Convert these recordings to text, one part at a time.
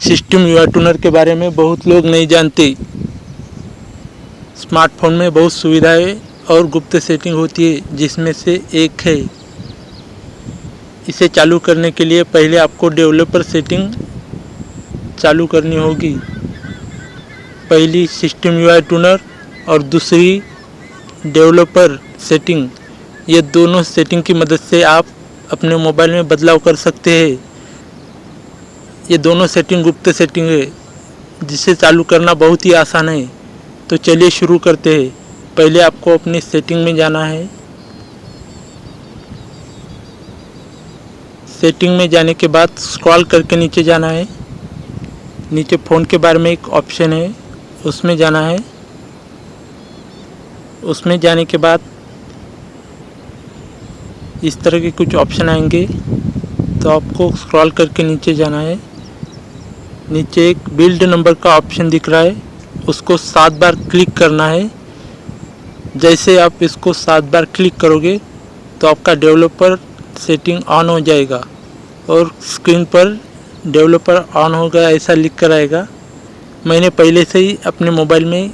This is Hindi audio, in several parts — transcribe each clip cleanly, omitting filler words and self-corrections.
सिस्टम यूआई टूनर के बारे में बहुत लोग नहीं जानते। स्मार्टफोन में बहुत सुविधाएं और गुप्त सेटिंग होती है, जिसमें से एक है। इसे चालू करने के लिए पहले आपको डेवलपर सेटिंग चालू करनी होगी। पहली सिस्टम यूआई टूनर और दूसरी डेवलपर सेटिंग। ये दोनों सेटिंग की मदद से आप अपने मोबाइल में बदलाव कर सकते हैं। ये दोनों सेटिंग गुप्त सेटिंग है, जिसे चालू करना बहुत ही आसान है। तो चलिए शुरू करते हैं। पहले आपको अपनी सेटिंग में जाना है। सेटिंग में जाने के बाद स्क्रॉल करके नीचे जाना है। नीचे फ़ोन के बारे में एक ऑप्शन है, उसमें जाना है। उसमें जाने के बाद इस तरह के कुछ ऑप्शन आएंगे, तो आपको स्क्रॉल करके नीचे जाना है। नीचे एक बिल्ड नंबर का ऑप्शन दिख रहा है, उसको 7 बार क्लिक करना है। जैसे आप इसको 7 बार क्लिक करोगे तो आपका डेवलपर सेटिंग ऑन हो जाएगा और स्क्रीन पर डेवलपर ऑन हो गया ऐसा लिख कर आएगा। मैंने पहले से ही अपने मोबाइल में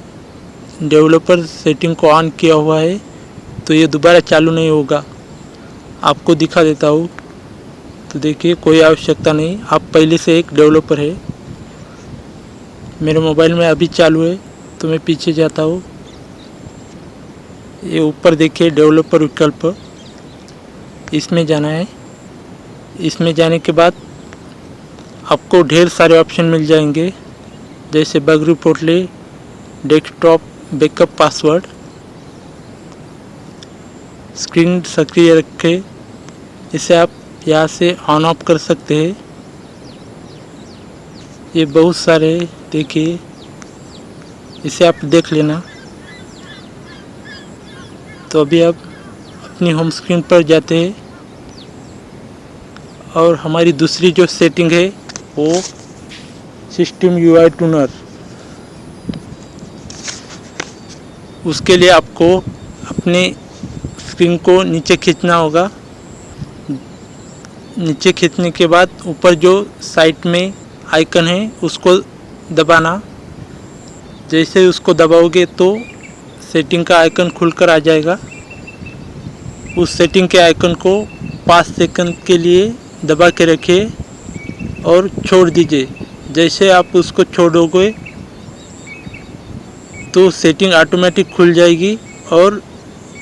डेवलपर सेटिंग को ऑन किया हुआ है, तो ये दोबारा चालू नहीं होगा। आपको दिखा देता हूँ। तो देखिए, कोई आवश्यकता नहीं, आप पहले से एक डेवलपर है। मेरे मोबाइल में अभी चालू है, तो मैं पीछे जाता हूँ। ये ऊपर देखिए डेवलपर विकल्प, इसमें जाना है। इसमें जाने के बाद आपको ढेर सारे ऑप्शन मिल जाएंगे, जैसे बग रिपोर्ट ले, डेस्कटॉप बैकअप पासवर्ड, स्क्रीन सक्रिय रखें। इसे आप यहाँ से ऑन ऑफ कर सकते हैं। ये बहुत सारे देखिए, इसे आप देख लेना। तो अभी आप अपनी होम स्क्रीन पर जाते हैं और हमारी दूसरी जो सेटिंग है वो सिस्टम यूआई टूनर। उसके लिए आपको अपने स्क्रीन को नीचे खींचना होगा। नीचे खींचने के बाद ऊपर जो साइड में आइकन है उसको दबाना। जैसे उसको दबाओगे तो सेटिंग का आइकन खुलकर आ जाएगा। उस सेटिंग के आइकन को 5 सेकंड के लिए दबा के रखिए और छोड़ दीजिए। जैसे आप उसको छोड़ोगे तो सेटिंग ऑटोमेटिक खुल जाएगी और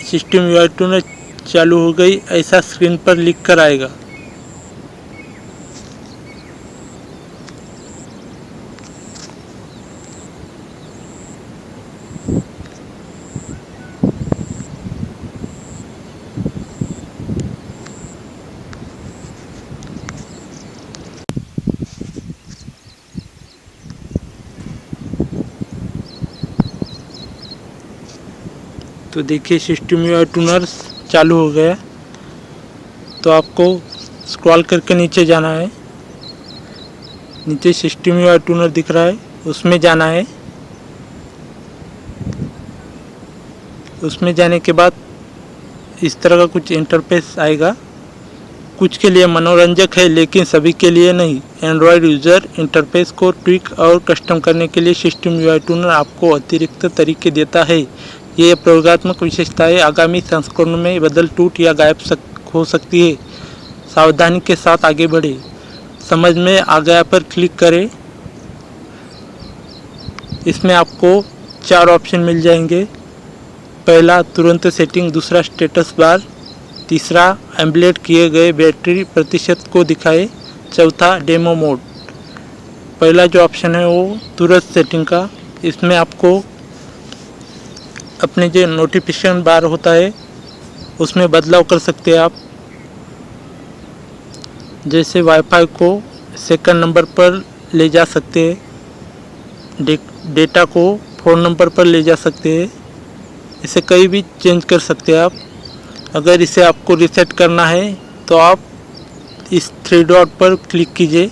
सिस्टम यूआई टूनर चालू हो गई ऐसा स्क्रीन पर लिख कर आएगा। तो देखिए सिस्टम यूआई टूनर चालू हो गया। तो आपको स्क्रॉल करके नीचे जाना है। नीचे सिस्टम यूआई टूनर दिख रहा है, उसमें जाना है। उसमें जाने के बाद इस तरह का कुछ इंटरफेस आएगा। कुछ के लिए मनोरंजक है, लेकिन सभी के लिए नहीं। एंड्रॉयड यूज़र इंटरफेस को ट्विक और कस्टम करने के लिए सिस्टम यूआई टूनर आपको अतिरिक्त तरीके देता है। ये प्रयोगात्मक विशेषताएं आगामी संस्करणों में बदल, टूट या गायब हो सकती है। सावधानी के साथ आगे बढ़े। समझ में आ गया पर क्लिक करें। इसमें आपको 4 ऑप्शन मिल जाएंगे। पहला तुरंत सेटिंग, दूसरा स्टेटस बार, तीसरा एम्बेड किए गए बैटरी प्रतिशत को दिखाए, चौथा डेमो मोड। पहला जो ऑप्शन है वो तुरंत सेटिंग का। इसमें आपको अपने जो नोटिफिकेशन बार होता है उसमें बदलाव कर सकते हैं आप। जैसे वाईफाई को सेकंड नंबर पर ले जा सकते हैं, डेटा को 4 नंबर पर ले जा सकते हैं। इसे कहीं भी चेंज कर सकते हैं आप। अगर इसे आपको रीसेट करना है तो आप इस 3 डॉट पर क्लिक कीजिए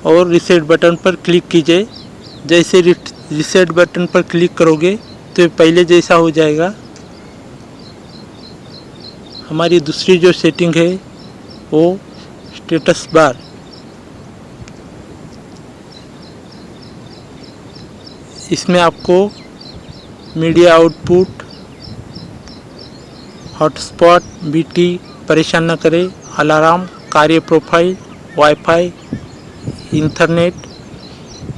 और रीसेट बटन पर क्लिक कीजिए। जैसे रीसेट बटन पर क्लिक करोगे तो पहले जैसा हो जाएगा। हमारी दूसरी जो सेटिंग है वो स्टेटस बार। इसमें आपको मीडिया आउटपुट, हॉटस्पॉट, बीटी परेशान न करे, अलार्म, कार्य profile, wifi, internet,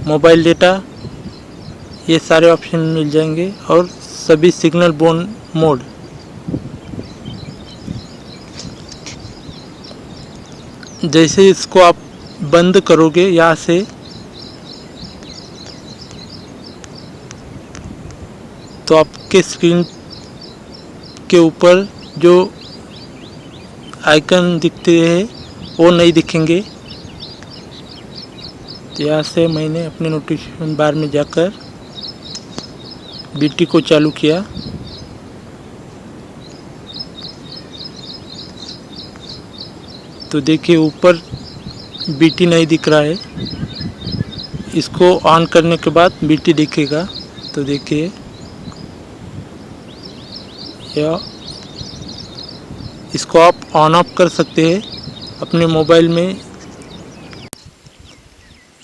mobile data, ये सारे ऑप्शन मिल जाएंगे और सभी सिग्नल बोन मोड। जैसे इसको आप बंद करोगे यहाँ से, तो आपके स्क्रीन के ऊपर जो आइकन दिखते हैं वो नहीं दिखेंगे। तो यहाँ से मैंने अपने नोटिफिकेशन बार में जाकर बीटी को चालू किया। तो देखिए ऊपर बीटी नहीं दिख रहा है। इसको ऑन करने के बाद बीटी दिखेगा। तो देखिए या इसको आप ऑन ऑफ कर सकते हैं अपने मोबाइल में।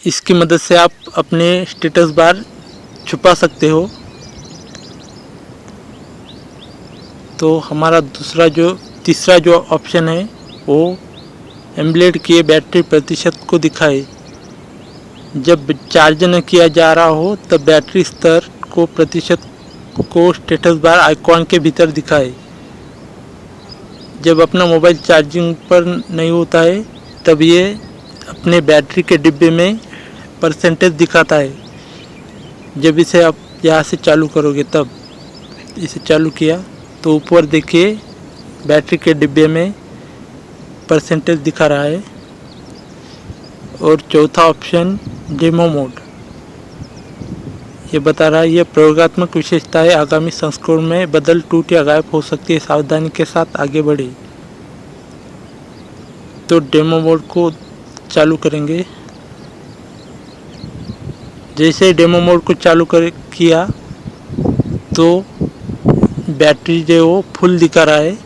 इसकी मदद से आप अपने स्टेटस बार छुपा सकते हो। तो हमारा तीसरा जो ऑप्शन है वो एम्बेड किए बैटरी प्रतिशत को दिखाए। जब चार्ज न किया जा रहा हो तब बैटरी स्तर को प्रतिशत को स्टेटस बार आइकॉन के भीतर दिखाए। जब अपना मोबाइल चार्जिंग पर नहीं होता है तब ये अपने बैटरी के डिब्बे में परसेंटेज दिखाता है। जब इसे आप यहाँ से चालू करोगे, तब इसे चालू किया तो ऊपर देखिए बैटरी के डिब्बे में परसेंटेज दिखा रहा है। और चौथा ऑप्शन डेमो मोड, ये बता रहा है ये प्रयोगात्मक विशेषता है, आगामी संस्करण में बदल, टूट या गायब हो सकती है, सावधानी के साथ आगे बढ़े। तो डेमो मोड को चालू करेंगे। जैसे डेमो मोड को चालू किया तो बैटरी जो वो फुल दिखा रहा है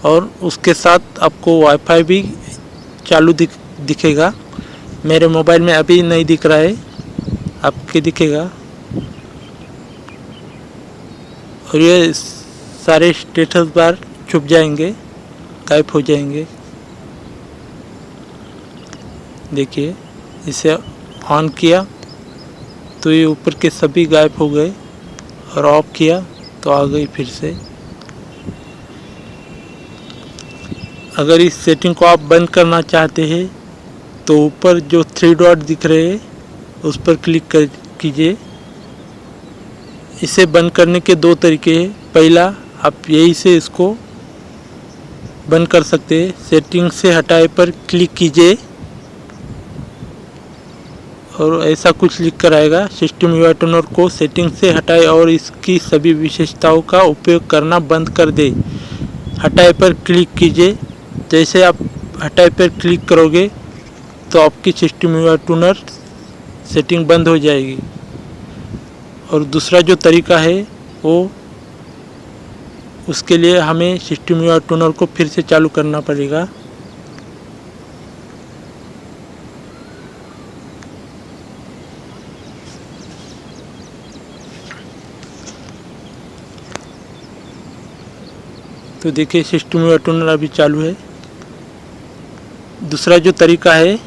और उसके साथ आपको वाईफाई भी चालू दिखेगा। मेरे मोबाइल में अभी नहीं दिख रहा है, आपके दिखेगा। और ये सारे स्टेटस बार छुप जाएंगे, गायब हो जाएंगे। देखिए इसे ऑन किया तो ये ऊपर के सभी गायब हो गए और ऑफ किया तो आ गई फिर से। अगर इस सेटिंग को आप बंद करना चाहते हैं तो ऊपर जो 3 डॉट दिख रहे हैं उस पर क्लिक कीजिए। इसे बंद करने के 2 तरीके हैं। पहला, आप यही से इसको बंद कर सकते हैं। सेटिंग से हटाए पर क्लिक कीजिए और ऐसा कुछ लिख कर आएगा, सिस्टम यूआई टूनर को सेटिंग से हटाए और इसकी सभी विशेषताओं का उपयोग करना बंद कर दे। हटाए पर क्लिक कीजिए। जैसे आप हटाए पर क्लिक करोगे तो आपकी सिस्टम यूआई टूनर सेटिंग बंद हो जाएगी। और दूसरा जो तरीका है वो, उसके लिए हमें सिस्टम यूआई टूनर को फिर से चालू करना पड़ेगा। तो देखिए सिस्टम यूआई टूनर अभी चालू है। दूसरा जो तरीका है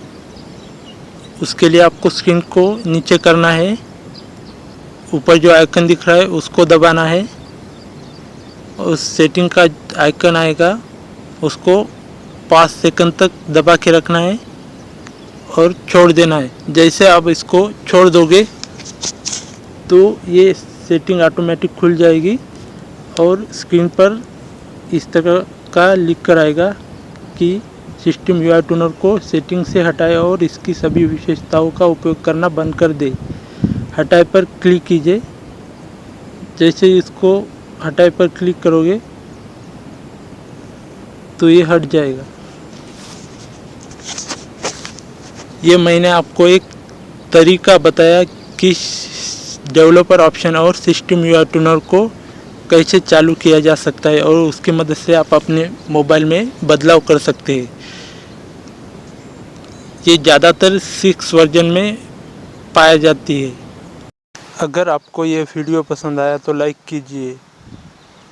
उसके लिए आपको स्क्रीन को नीचे करना है, ऊपर जो आइकन दिख रहा है उसको दबाना है, उस सेटिंग का आइकन आएगा उसको 5 सेकंड तक दबा के रखना है और छोड़ देना है। जैसे आप इसको छोड़ दोगे तो ये सेटिंग ऑटोमेटिक खुल जाएगी और स्क्रीन पर इस तरह का लिख कर आएगा कि सिस्टम यूआई टूनर को सेटिंग से हटाए और इसकी सभी विशेषताओं का उपयोग करना बंद कर दे। हटाए पर क्लिक कीजिए। जैसे इसको हटाए पर क्लिक करोगे तो ये हट जाएगा। ये मैंने आपको एक तरीका बताया कि डेवलपर ऑप्शन और सिस्टम यूआई टूनर को कैसे चालू किया जा सकता है और उसकी मदद से आप अपने मोबाइल में बदलाव कर सकते हैं। ये ज़्यादातर 6 वर्जन में पाया जाती है। अगर आपको ये वीडियो पसंद आया तो लाइक कीजिए।